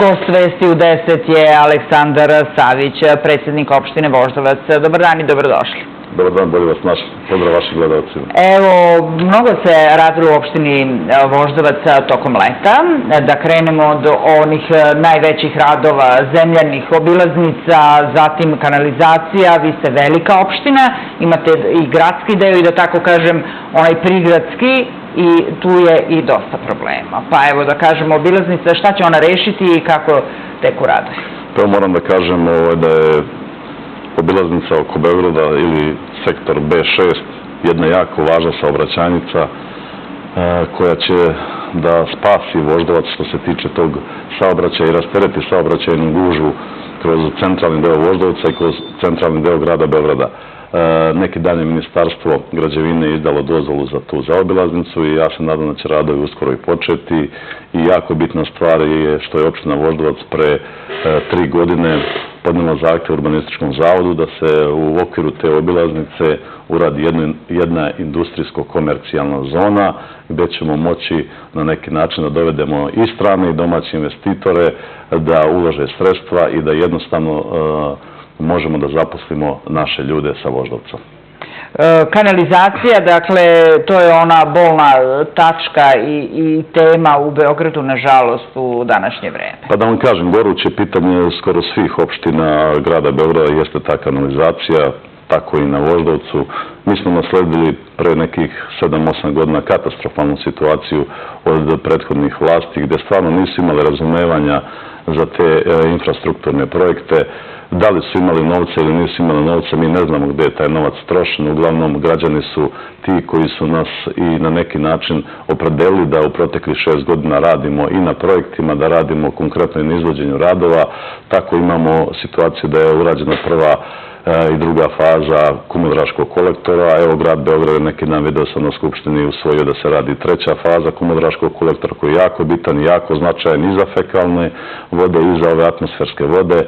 Gost Vesti u 10 je Aleksandar Savić, predsjednik opštine Voždovac. Dobar dan i dobrodošli. Dobar dan, bolje vas našli. Pozdrav vašim gledalcima. Evo, mnogo se radilo u opštini Voždovac tokom leta. Da krenemo od onih najvećih radova, zemljanih obilaznica, zatim kanalizacija. Vi ste velika opština, imate i gradski deo i da tako kažem, onaj prigradski, i tu je i dosta problema. Pa evo da kažemo obilaznica, šta će ona rešiti i kako teku radovi? Prvo moram da kažem da je obilaznica oko Beograda ili sektor B6 jedna jako važna saobraćajnica koja će da spasi Voždovac što se tiče tog saobraćaja i rastereti saobraćajnu gužvu kroz centralni deo Voždovca i kroz centralni deo grada Beograda. Neki dan je Ministarstvo građevine izdalo dozvolu za tu zaobilaznicu i ja se nadam da će radovi uskoro i početi. I jako bitna stvar je što je opština Voždovac pre 3 godine podnela zahtev Urbanističkom zavodu da se u okviru te obilaznice uradi jedna industrijsko-komercijalna zona gde ćemo moći na neki način da dovedemo i strane i domaće investitore da ulože sredstva i da jednostavno možemo da zaposlimo naše ljude sa Voždovca. Kanalizacija, dakle, to je ona bolna tačka i tema u Beogradu, nažalost, u današnje vreme. Pa da vam kažem, goruće pitanje skoro svih opština grada Beograda jeste ta kanalizacija, tako i na Voždovcu. Mi smo nasledili pre nekih 7-8 godina katastrofalnu situaciju od prethodnih vlasti gde stvarno nisu imali razumevanja za te infrastrukturne projekte. Da li su imali novca ili nisu imali novca, mi ne znamo gde je taj novac trošen. Uglavnom, građani su ti koji su nas i na neki način opredelili da u proteklih 6 godina radimo i na projektima, da radimo konkretno i na izvođenju radova. Tako imamo situaciju da je urađena prva i druga faza Kumodraškog kolektora. Evo, grad Beograd neki dan video sam na Skupštini usvojio da se radi treća faza Kumodraškog kolektora koji je jako bitan i jako značajan i za fekalne vode i za ove atmosferske vode.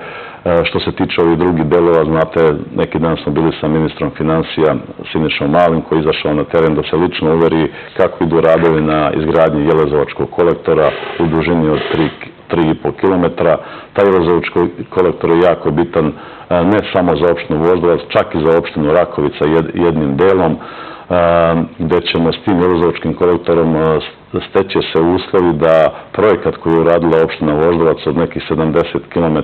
Što se tiče ovih drugih delova, znate, neki dan smo bili sa ministrom finansija Sinišom Malim koji je izašao na teren da se lično uveri kako idu radovi na izgradnji Jelezovačkog kolektora u dužini od 3,5 km. Taj Jelezovački kolektor je jako bitan ne samo za opštinu Voždovac, čak i za opštinu Rakovica jednim delom, gde ćemo s tim Jelezovačkim kolektorom steće se uslovi da projekat koji je uradila opština Voždovac od nekih 70 km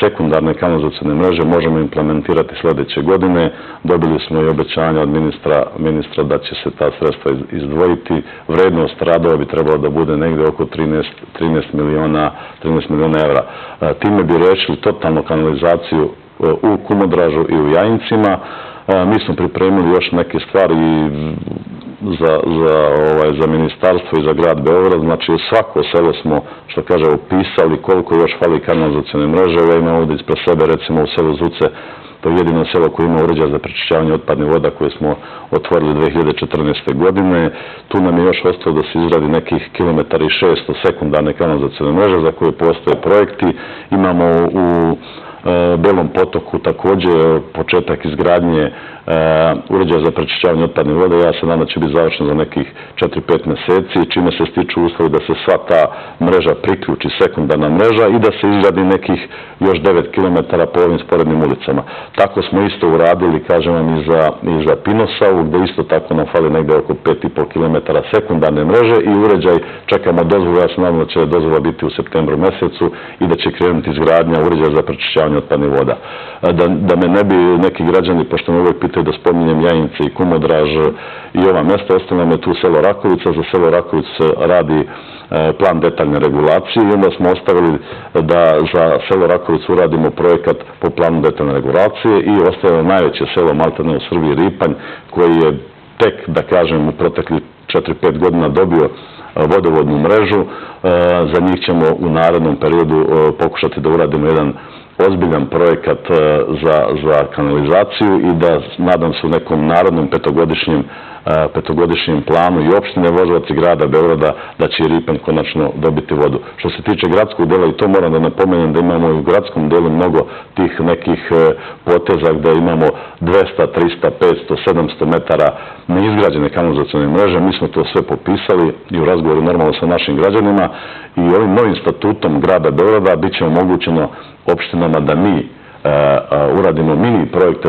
sekundarne kanalizacione mreže možemo implementirati sledeće godine. Dobili smo i obećanja od ministra da će se ta sredstva izdvojiti. Vrednost radova bi trebalo da bude negde oko 13 miliona evra. Time bi rešili totalno kanalizaciju u Kumodražu i u Jajincima. Mi smo pripremili još neke stvari za ministarstvo i za grad Beograd. Znači, u svako selo smo, što kaže, upisali koliko još fali kanalizacione mreže. Ja imam ovdje ispred sebe, recimo u selu Zuce, to je jedino selo koje ima uređaj za prečišćavanje otpadnih voda koje smo otvorili 2014. godine. Tu nam je još ostalo da se izradi nekih 1,6 km sekundarne kanalizacione mreže za koje postoje projekti. Imamo u Belom Potoku takođe početak izgradnje uređaja za prečišćavanje otpadnih voda. Ja se nadam da će biti završeno za nekih 4-5 meseci, čime se stiču uslovi da se sva ta mreža priključi, sekundarna mreža, i da se izgradi nekih još 9 km po ovim sporednim ulicama. Tako smo isto uradili, kažem vam, i za Pinosavu, gde isto tako nam fali negde oko 5,5 km sekundarne mreže i uređaj, čekamo dozvolu, ja se nadam da će dozvola biti u septembru mesecu i da će krenuti izgradnja uređaja za prečišćavanje otpadnih voda. Da me ne bi neki građani, pošto me uvek pitaju da spominjem Jajince i Kumodraž i ova mesta, ostalo nam je tu selo Rakovica. Za selo Rakovica radi plan detaljne regulacije i onda smo ostavili da za selo Rakovicu uradimo projekat po planu detaljne regulacije i ostavilo najveće selo maltene u Srbiji, Ripanj, koji je tek, da kažem, u proteklih 4-5 godina dobio vodovodnu mrežu. Za njih ćemo u narednom periodu pokušati da uradimo jedan ozbiljan projekat za kanalizaciju i da, nadam se, u nekom narodnom petogodišnjem petogodišnjem planu i opštine Voždovac i grada Beograda da će i Ripanj konačno dobiti vodu. Što se tiče gradskog dela, i to moram da napomenem da imamo i u gradskom delu mnogo tih nekih poteza gde imamo 200, 300, 500, 700 metara neizgrađene kanalizacione mreže. Mi smo to sve popisali i u razgovoru normalno sa našim građanima i ovim novim statutom grada Beograda bit će omogućeno opštinama da mi uradimo mini projekte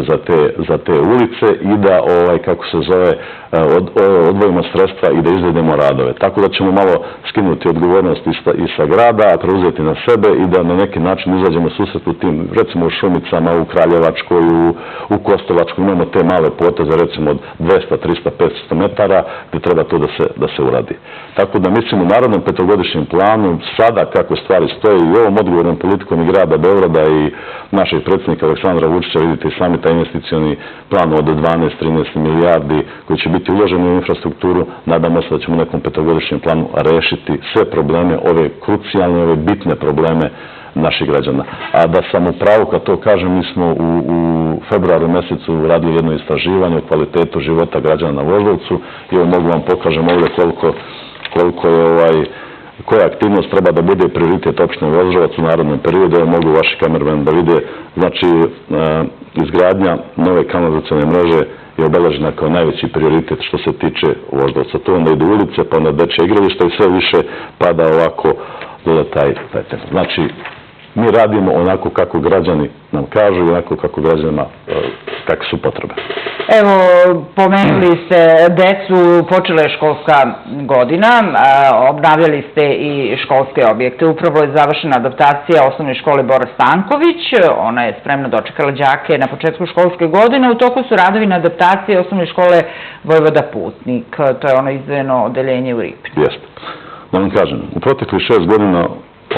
za te ulice i da, kako se zove, odvojimo sredstva i da izvedemo radove. Tako da ćemo malo skinuti odgovornost i sa grada, a preuzeti na sebe i da na neki način izađemo susret u tim, recimo u Šumicama, u Kraljevačkoj, u Kostovačkoj, imamo te male poteze, recimo od 200, 300, 500 metara, gde treba to da se uradi. Tako da mislim u narodnom petogodišnjem planu, sada kako stvari stoje i ovom odgovornom politikom i grada Beograda i našeg predsjednika Aleksandra Vučića, vidite i sami taj investicioni plan od 12-13 milijardi koji će biti uloženi u infrastrukturu, nadamo se da ćemo u nekom petogodišnjem planu rešiti sve probleme, ove krucijalne, ove bitne probleme naših građana. A da sam u pravu kad to kažem, mi smo u februaru mesecu radili jedno istraživanje o kvalitetu života građana na Voždovcu i evo mogu vam pokažem ovdje koliko je koja aktivnost treba da bude prioritet opštine Voždovac u narednom periodu. Evo mogu vaši kamermeni da vide. Znači, izgradnja nove kanalizacione mreže je obeležena kao najveći prioritet što se tiče Voždovca. To onda ide ulice, pa onda dečje igrališta i sve više pada ovako do taj peten. Znači, mi radimo onako kako građani nam kažu i onako kako građanima, kakve su potrebe. Evo, pomenuli ste decu, počela je školska godina, obnavljali ste i školske objekte. Upravo je završena adaptacija osnovne škole Bora Stanković, ona je spremno dočekala đake na početku školske godine. U toku su radovi na adaptaciji osnovne škole Vojvoda Putnik, to je ono izdvojeno odeljenje u Ripnju. Jeste. Da vam kažem, u proteklih 6 godina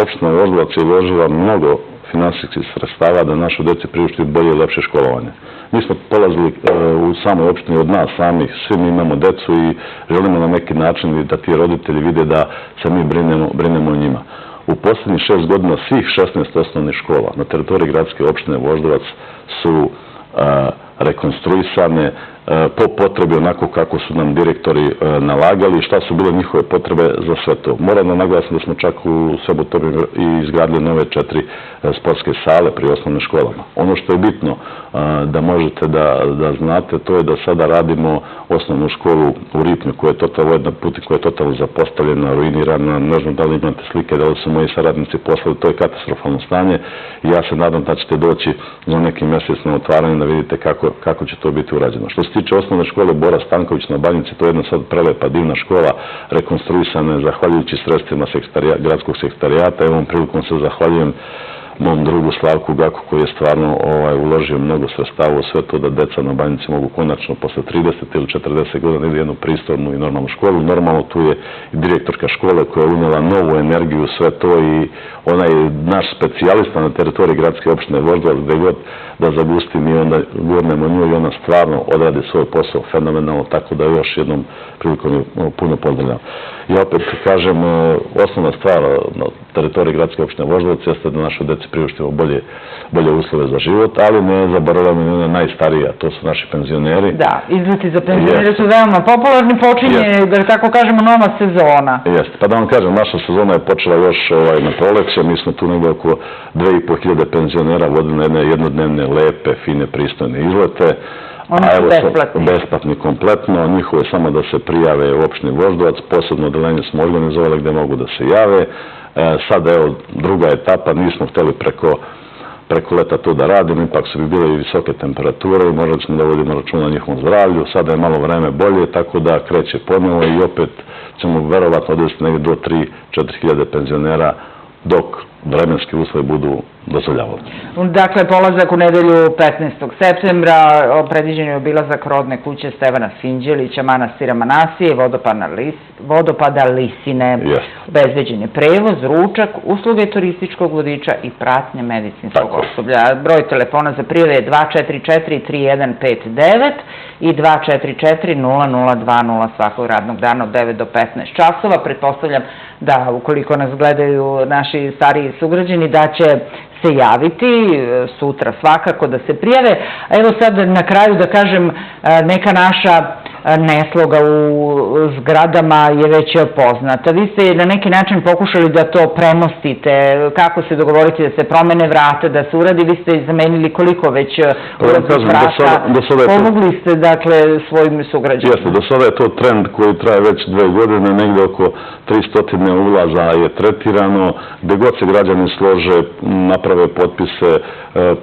opština Voždovac je uložila mnogo finansijskih sredstava da našoj deci priušti bolje i lepše školovanje. Mi smo polazili u samoj opštini od nas samih, svi mi imamo decu i želimo na neki način da ti roditelji vide da se mi brinemo o njima. U posljednjih 6 godina svih 16 osnovnih škola na teritoriji gradske opštine Voždovac su rekonstruisane po potrebi onako kako su nam direktori nalagali i šta su bile njihove potrebe za sve to. Moram da naglasim da smo čak u Subotoru i izgradili nove 4 sportske sale pri osnovnim školama. Ono što je bitno da možete da znate, to je da sada radimo osnovnu školu u Ripnju koja je totalno Putnik, koja je totalno zapostavljena, ruinirana, ne znam da li imate slike, da li su moji saradnici poslali, to je katastrofalno stanje i ja se nadam da ćete doći za neki mjesec na otvaranje da vidite kako će to biti urađeno. Što se tiče osnovne škole Bora Stanković na Banjici, to je jedna sad prelepa, divna škola, rekonstruisana zahvaljujući sredstvima gradskog sektarijata. Evom prilikom se zahvaljujem mom drugu Slavku Gaku koji je stvarno uložio mnogo sredstava u sve to da deca na Banjici mogu konačno posle 30 ili 40 godina ili jednu pristojnu i normalnu školu. Normalno tu je i direktorka škole koja je unijela novu energiju u sve to i ona je naš specijalista na teritoriji gradske opštine Voždovac, gde god da zagusti mi onda gurnemo nju i ona stvarno odradi svoj posao fenomenalno, tako da još jednom prilikom puno pozdravljam. I opet kažem, osnovna stvar na teritoriji gradske opštine Voždovac jeste da našoj deci priuštimo bolje uslove za život, ali ne zaboravljamo i one najstarije, to su naši penzioneri. Da, izleti za penzionere su veoma popularni, počinje, da tako kažemo, nova sezona. Jeste, pa da vam kažem, naša sezona je počela još na proleće, mi smo tu negdje oko 2500 penzionera vodili na jedne jednodnevne, lepe, fine, pristojne izlete. Oni su besplatni. Besplatni kompletno, njihovo je samo da se prijave u opštini Voždovac, posebno odeljenje smo organizovali gde mogu da se jave. Sada evo druga etapa, nismo hteli preko leta to da radimo, ipak su bi bile i visoke temperature i možda ćemo da vodimo računa o njihovom zdravlju, sada je malo vreme bolje, tako da kreće ponovo i opet ćemo verovatno odvesti negdje do 3-4 hiljade penzionera dok vremenski uslovi budu dozvoljavali. Dakle, polazak u nedelju 15. septembra, predviđen je obilazak rodne kuće Stevana Sinđelića, manastira Manasije, vodopada Lisine, obezbeđen je prevoz, ručak, usluge turističkog vodiča i pratnje medicinskog osoblja. Broj telefona za prijave je 244-3159 i 244-0020 svakog radnog dana od 9 do 15 časova. Pretpostavljam da ukoliko nas gledaju naši stariji sugrađani da će se javiti sutra svakako da se prijave. Evo sad na kraju da kažem neka naša nesloga u zgradama je već poznata. Vi ste na neki način pokušali da to premostite. Kako se dogovoriti da se promene vrata, da se uradi? Vi ste zamenili koliko već ulaznih vrata? Pomogli ste, dakle, svojim sugrađanima? Jeste, do sada je to trend koji traje već 2 godine, negde oko 300 ulaza je tretirano, gde god se građani slože, naprave potpise,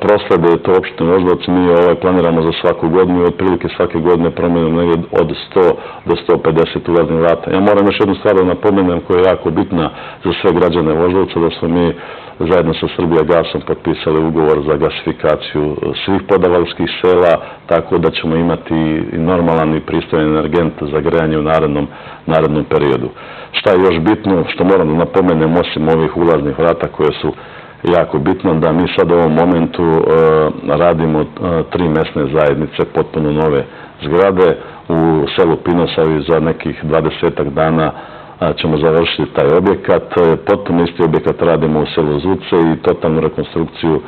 proslede to opštine Voždovac, mi planiramo za svaku godinu i otprilike svake godine promenimo negdje od 100 do 150 ulaznih vrata. Ja moram još jednu stvar da napomenem koja je jako bitna za sve građane Voždovca, da smo mi zajedno sa Srbijagasom potpisali ugovor za gasifikaciju svih podavalskih sela, tako da ćemo imati i normalan i pristojan energent za grejanje u narednom periodu. Šta je još bitno, što moram da napomenem, osim ovih ulaznih vrata koje su jako bitno, da mi sad u ovom momentu radimo 3 mesne zajednice, potpuno nove zgrade. U selu Pinosavi za nekih 20 dana ćemo završiti taj objekat. Potpuno isti objekat radimo u selu Zuce i totalnu rekonstrukciju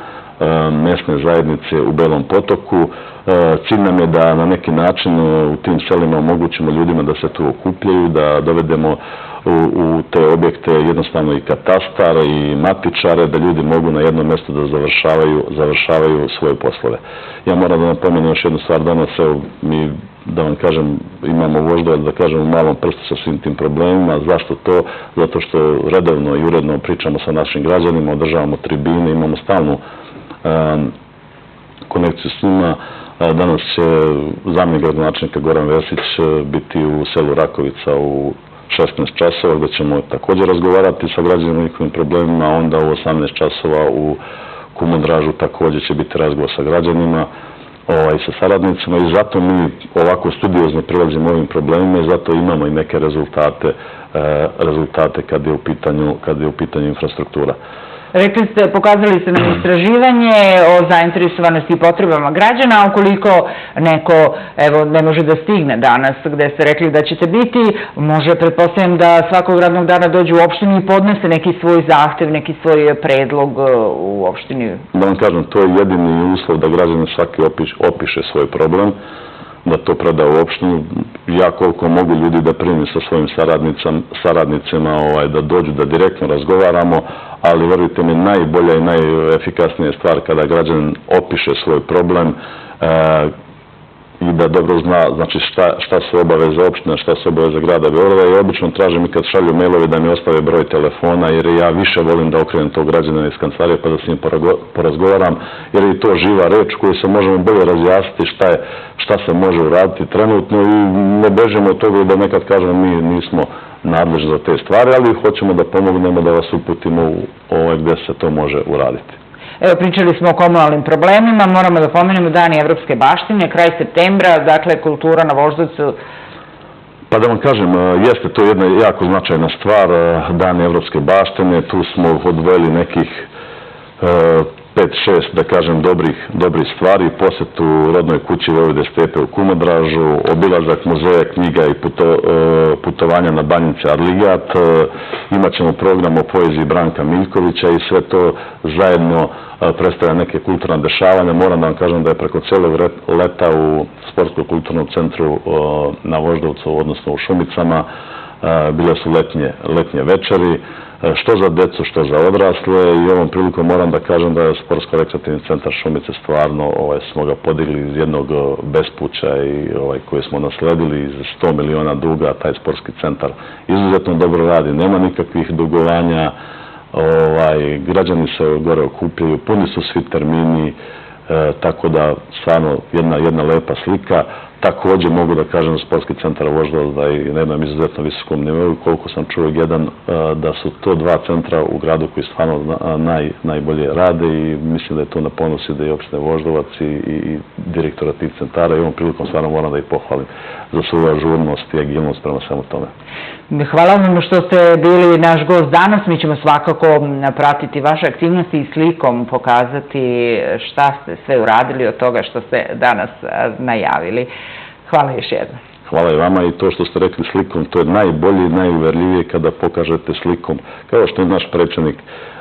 mesne zajednice u Belom Potoku. Cilj nam je da na neki način u tim selima omogućimo ljudima da se tu okupljaju, da dovedemo u te objekte jednostavno i katastar i matičare, da ljudi mogu na jednom mjestu da završavaju svoje poslove. Ja moram da napomenem još jednu stvar danas, evo mi, da vam kažem, imamo Voždovac, da kažem, u malom prstu sa svim tim problemima. Zašto to? Zato što redovno i uredno pričamo sa našim građanima, održavamo tribine, imamo stalnu konekciju s njima. Danas će zamjenik gradonačelnika Goran Vesić biti u selu Rakovica u 16 časova, gde ćemo također razgovarati sa građanima njihovim problemima, a onda u 18 časova u Kumodražu također će biti razgovor sa građanima i sa saradnicima i zato mi ovako studiozno prilazimo ovim problemima i zato imamo i neke rezultate kad je u pitanju infrastruktura. Rekli ste, pokazali ste nam istraživanje o zainteresovanosti i potrebama građana, a ukoliko neko, evo, ne može da stigne danas gde ste rekli da ćete biti, može, pretpostavljam, da svakog radnog dana dođe u opštinu i podnese neki svoj zahtev, neki svoj predlog u opštini. Da vam kažem, to je jedini uslov da građani svaki opiše svoj problem, da to preda u opštinu. Ja koliko mogu ljudi da primim sa svojim saradnicima, da dođu, da direktno razgovaramo, ali verujte mi, najbolja i najefikasnija stvar kada građanin opiše svoj problem i da dobro zna, znači šta su obaveze opštine, šta su obaveze grada Beograda. I obično tražim i kad šalju mailovi da mi ostave broj telefona, jer ja više volim da okrenem tog građana iz kancelarije pa da s njim porazgovaram, jer je to živa reč koju se možemo bolje razjasniti šta se može uraditi trenutno i ne bežemo od toga da nekad kažemo mi nismo nadležni za te stvari, ali hoćemo da pomognemo da vas uputimo gde se to može uraditi. Evo, pričali smo o komunalnim problemima, moramo da pomenemo Dani evropske baštine, kraj septembra, dakle, kultura na Voždovcu. Pa da vam kažem, jeste to jedna jako značajna stvar, Dani evropske baštine, tu smo odvojili nekih 5-6, da kažem, dobrih stvari, posjetu rodnoj kući Vojvode Stepe u Kumodražu, obilazak muzeja knjiga i putovanja na Banjice Arligijat, imat ćemo program o poeziji Branka Miljkovića i sve to zajedno predstavlja neke kulturne dešavanja. Moram da vam kažem da je preko celog leta u Sportsko-kulturnom centru na Voždovcu, odnosno u Šumicama, bile su letnje večeri, što za decu, što za odrasle i ovom prilikom moram da kažem da je Sportsko-rekreativni centar Šumice stvarno smo ga podigli iz jednog bespuća i koji smo nasledili iz 100 miliona duga, taj sportski centar izuzetno dobro radi, nema nikakvih dugovanja, građani se gore okupljaju, puni su svi termini, tako da stvarno jedna lepa slika. Također mogu da kažem da sportski centar Voždovac da je na jednom izuzetno visokom nivou, koliko sam čuo jedan, da su to 2 centra u gradu koji stvarno najbolje rade i mislim da je to na ponosi da je opštine Voždovac i direktora tih centara i ovom prilikom stvarno moram da ih pohvalim za svoju ažurnost i agilnost prema svemu tome. Hvala vam što ste bili naš gost danas. Mi ćemo svakako pratiti vaše aktivnosti i slikom pokazati šta ste sve uradili od toga što ste danas najavili. Hvala još jednom. Hvala i vama i to što ste rekli slikom, to je najbolje i najuverljivije kada pokažete slikom. Kao što naš predsjednik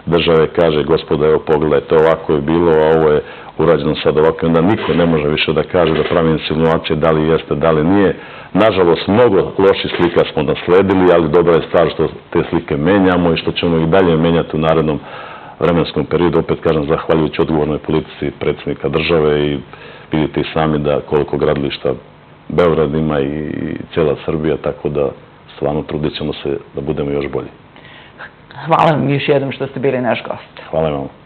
države kaže, gospoda, evo pogledajte, ovako je bilo, a ovo je urađeno sad ovako, onda niko ne može više da kaže, da pravi insinuacije da li jeste, da li nije. Nažalost, mnogo loših slika smo nasledili, ali dobra je stvar što te slike menjamo i što ćemo ih dalje menjati u narednom vremenskom periodu. Opet kažem, zahvaljujući odgovornoj politici predsjednika države i vidite i sami da koliko gradilišta Beograd ima i cijela Srbija, tako da stvarno trudit ćemo se da budemo još bolji. Hvala vam još jednom što ste bili naš gost. Hvala vam.